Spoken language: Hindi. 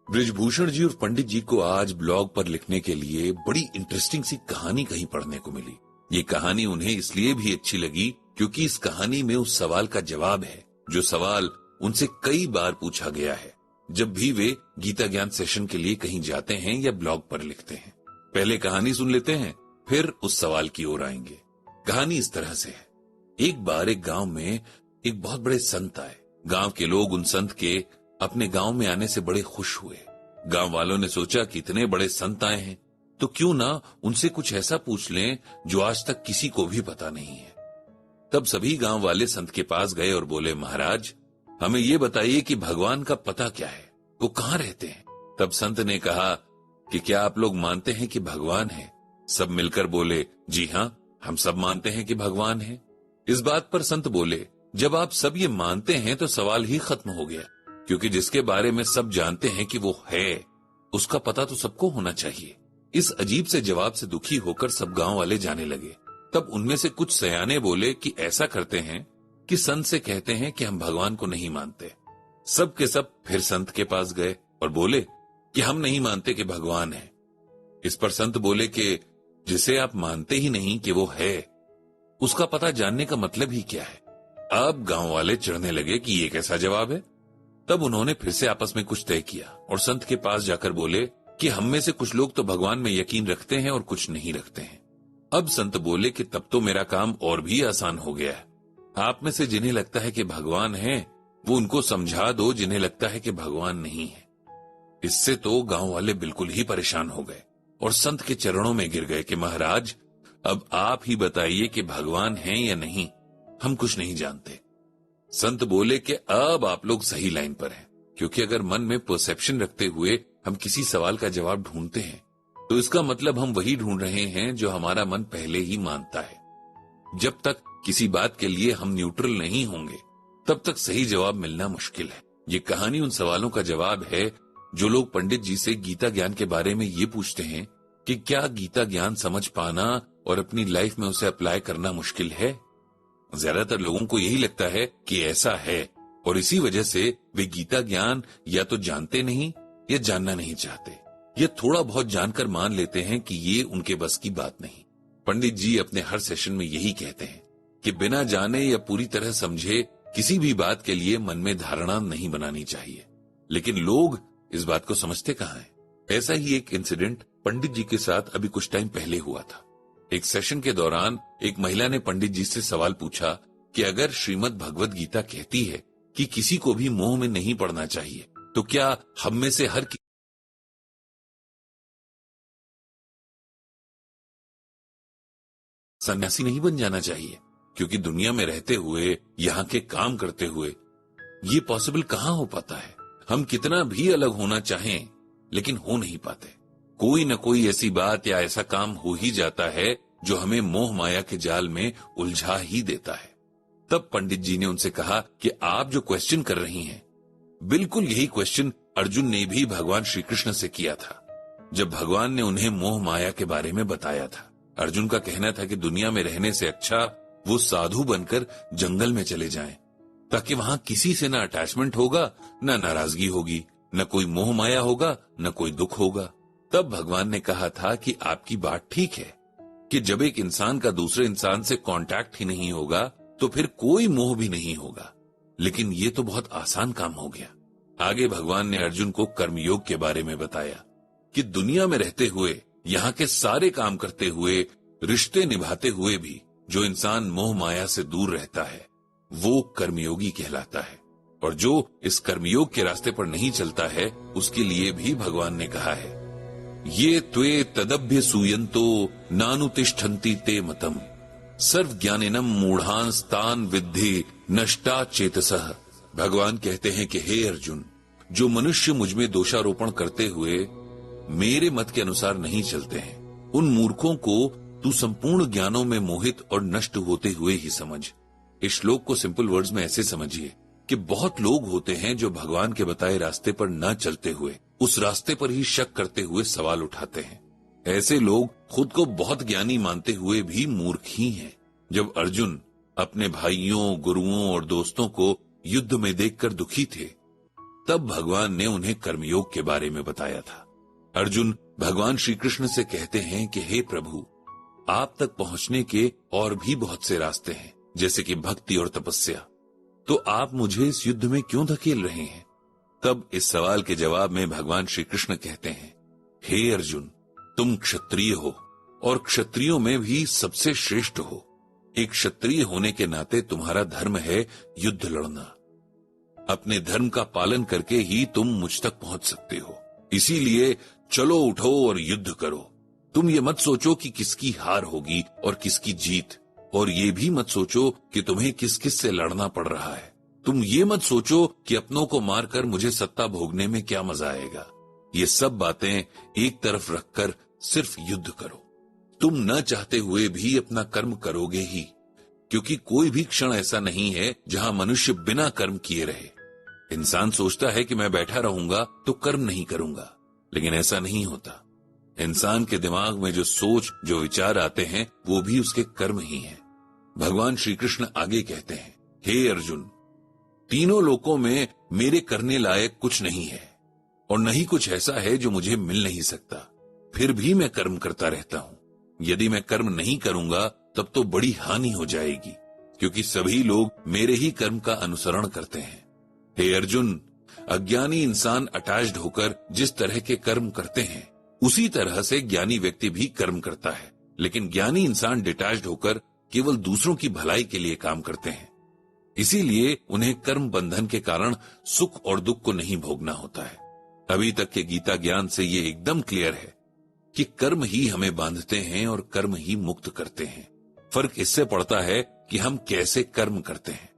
बृजभूषण जी और पंडित जी को आज ब्लॉग पर लिखने के लिए बड़ी इंटरेस्टिंग सी कहानी कहीं पढ़ने को मिली। ये कहानी उन्हें इसलिए भी अच्छी लगी क्योंकि इस कहानी में उस सवाल का जवाब है जो सवाल उनसे कई बार पूछा गया है जब भी वे गीता ज्ञान सेशन के लिए कहीं जाते हैं या ब्लॉग पर लिखते हैं। पहले कहानी सुन लेते हैं, फिर उस सवाल की ओर आएंगे। कहानी इस तरह से है। एक बार एक गांव में एक बहुत बड़े संत आए। गांव के लोग उन संत के अपने गांव में आने से बड़े खुश हुए। गांव वालों ने सोचा कि इतने बड़े संत आए हैं तो क्यों ना उनसे कुछ ऐसा पूछ लें जो आज तक किसी को भी पता नहीं है। तब सभी गांव वाले संत के पास गए और बोले, महाराज हमें ये बताइए कि भगवान का पता क्या है, वो कहाँ रहते हैं। तब संत ने कहा कि क्या आप लोग मानते हैं कि भगवान है? सब मिलकर बोले, जी हाँ, हम सब मानते हैं कि भगवान है। इस बात पर संत बोले, जब आप सब ये मानते हैं तो सवाल ही खत्म हो गया, क्योंकि जिसके बारे में सब जानते हैं कि वो है, उसका पता तो सबको होना चाहिए। इस अजीब से जवाब से दुखी होकर सब गांव वाले जाने लगे। तब उनमें से कुछ सयाने बोले कि ऐसा करते हैं कि संत से कहते हैं कि हम भगवान को नहीं मानते। सब के सब फिर संत के पास गए और बोले कि हम नहीं मानते कि भगवान है। इस पर संत बोले कि जिसे आप मानते ही नहीं कि वो है, उसका पता जानने का मतलब ही क्या है। अब गांव वाले चिढ़ने लगे कि ये कैसा जवाब है। तब उन्होंने फिर से आपस में कुछ तय किया और संत के पास जाकर बोले कि हम में से कुछ लोग तो भगवान में यकीन रखते हैं और कुछ नहीं रखते हैं। अब संत बोले कि तब तो मेरा काम और भी आसान हो गया है। आप में से जिन्हें लगता है कि भगवान है, वो उनको समझा दो जिन्हें लगता है कि भगवान नहीं है। इससे तो गांव वाले बिल्कुल ही परेशान हो गए और संत के चरणों में गिर गए कि महाराज अब आप ही बताइए कि भगवान है या नहीं, हम कुछ नहीं जानते। संत बोले कि अब आप लोग सही लाइन पर हैं, क्योंकि अगर मन में परसेप्शन रखते हुए हम किसी सवाल का जवाब ढूंढते हैं तो इसका मतलब हम वही ढूंढ रहे हैं जो हमारा मन पहले ही मानता है। जब तक किसी बात के लिए हम न्यूट्रल नहीं होंगे तब तक सही जवाब मिलना मुश्किल है। ये कहानी उन सवालों का जवाब है जो लोग पंडित जी से गीता ज्ञान के बारे में ये पूछते हैं कि क्या गीता ज्ञान समझ पाना और अपनी लाइफ में उसे अप्लाई करना मुश्किल है। ज्यादातर लोगों को यही लगता है कि ऐसा है और इसी वजह से वे गीता ज्ञान या तो जानते नहीं या जानना नहीं चाहते, ये थोड़ा बहुत जानकर मान लेते हैं कि ये उनके बस की बात नहीं। पंडित जी अपने हर सेशन में यही कहते हैं कि बिना जाने या पूरी तरह समझे किसी भी बात के लिए मन में धारणा नहीं बनानी चाहिए। लेकिन लोग इस बात को समझते कहाँ हैं। ऐसा ही एक इंसिडेंट पंडित जी के साथ अभी कुछ टाइम पहले हुआ था। एक सेशन के दौरान एक महिला ने पंडित जी से सवाल पूछा कि अगर श्रीमद् भगवत गीता कहती है कि किसी को भी मोह में नहीं पड़ना चाहिए, तो क्या हम में से हर सन्यासी नहीं बन जाना चाहिए? क्योंकि दुनिया में रहते हुए, यहाँ के काम करते हुए ये पॉसिबल कहाँ हो पाता है। हम कितना भी अलग होना चाहें लेकिन हो नहीं पाते। कोई न कोई ऐसी बात या ऐसा काम हो ही जाता है जो हमें मोह माया के जाल में उलझा ही देता है। तब पंडित जी ने उनसे कहा कि आप जो क्वेश्चन कर रही हैं, बिल्कुल यही क्वेश्चन अर्जुन ने भी भगवान श्री कृष्ण से किया था जब भगवान ने उन्हें मोह माया के बारे में बताया था। अर्जुन का कहना था कि दुनिया में रहने से अच्छा वो साधु बनकर जंगल में चले जाएं, ताकि वहां किसी से ना अटैचमेंट होगा, ना नाराजगी होगी, न कोई मोह माया होगा, न कोई दुख होगा। तब भगवान ने कहा था कि आपकी बात ठीक है कि जब एक इंसान का दूसरे इंसान से कांटेक्ट ही नहीं होगा तो फिर कोई मोह भी नहीं होगा। लेकिन ये तो बहुत आसान काम हो गया। आगे भगवान ने अर्जुन को कर्मयोग के बारे में बताया कि दुनिया में रहते हुए, यहाँ के सारे काम करते हुए, रिश्ते निभाते हुए भी जो इंसान मोह माया से दूर रहता है वो कर्मयोगी कहलाता है, और जो इस कर्मयोग के रास्ते पर नहीं चलता है उसके लिए भी भगवान ने कहा है, ये त्वे तदभ्य सूयंतो नानुतिष्ठन्ति ते मतम सर्व ज्ञानिनम मूढ़ांस्तान विद्धि नष्टा चेतसः। भगवान कहते हैं कि हे अर्जुन, जो मनुष्य मुझमें दोषारोपण करते हुए मेरे मत के अनुसार नहीं चलते हैं, उन मूर्खों को तू संपूर्ण ज्ञानों में मोहित और नष्ट होते हुए ही समझ। इस श्लोक को सिंपल वर्ड्स में ऐसे समझिए कि बहुत लोग होते हैं जो भगवान के बताए रास्ते पर न चलते हुए उस रास्ते पर ही शक करते हुए सवाल उठाते हैं। ऐसे लोग खुद को बहुत ज्ञानी मानते हुए भी मूर्ख ही हैं। जब अर्जुन अपने भाइयों, गुरुओं और दोस्तों को युद्ध में देखकर दुखी थे तब भगवान ने उन्हें कर्मयोग के बारे में बताया था। अर्जुन भगवान श्री कृष्ण से कहते हैं कि हे प्रभु, आप तक पहुंचने के और भी बहुत से रास्ते हैं, जैसे कि भक्ति और तपस्या, तो आप मुझे इस युद्ध में क्यों धकेल रहे हैं? तब इस सवाल के जवाब में भगवान श्री कृष्ण कहते हैं, हे अर्जुन, तुम क्षत्रिय हो और क्षत्रियों में भी सबसे श्रेष्ठ हो। एक क्षत्रिय होने के नाते तुम्हारा धर्म है युद्ध लड़ना। अपने धर्म का पालन करके ही तुम मुझ तक पहुंच सकते हो। इसीलिए चलो उठो और युद्ध करो। तुम ये मत सोचो कि किसकी हार होगी और किसकी जीत, और ये भी मत सोचो कि तुम्हें किस किस से लड़ना पड़ रहा है। तुम ये मत सोचो कि अपनों को मारकर मुझे सत्ता भोगने में क्या मजा आएगा। ये सब बातें एक तरफ रखकर सिर्फ युद्ध करो। तुम न चाहते हुए भी अपना कर्म करोगे ही, क्योंकि कोई भी क्षण ऐसा नहीं है जहां मनुष्य बिना कर्म किए रहे। इंसान सोचता है कि मैं बैठा रहूंगा तो कर्म नहीं करूंगा, लेकिन ऐसा नहीं होता। इंसान के दिमाग में जो सोच, जो विचार आते हैं, वो भी उसके कर्म ही हैं। भगवान श्री कृष्ण आगे कहते हैं, हे अर्जुन, तीनों लोकों में मेरे करने लायक कुछ नहीं है और न ही कुछ ऐसा है जो मुझे मिल नहीं सकता। फिर भी मैं कर्म करता रहता हूं। यदि मैं कर्म नहीं करूंगा तब तो बड़ी हानि हो जाएगी, क्योंकि सभी लोग मेरे ही कर्म का अनुसरण करते हैं। हे अर्जुन, अज्ञानी इंसान अटैच्ड होकर जिस तरह के कर्म करते हैं, उसी तरह से ज्ञानी व्यक्ति भी कर्म करता है। लेकिन ज्ञानी इंसान डिटैच्ड होकर केवल दूसरों की भलाई के लिए काम करते हैं। इसीलिए उन्हें कर्म बंधन के कारण सुख और दुख को नहीं भोगना होता है। अभी तक के गीता ज्ञान से ये एकदम क्लियर है कि कर्म ही हमें बांधते हैं और कर्म ही मुक्त करते हैं। फर्क इससे पड़ता है कि हम कैसे कर्म करते हैं।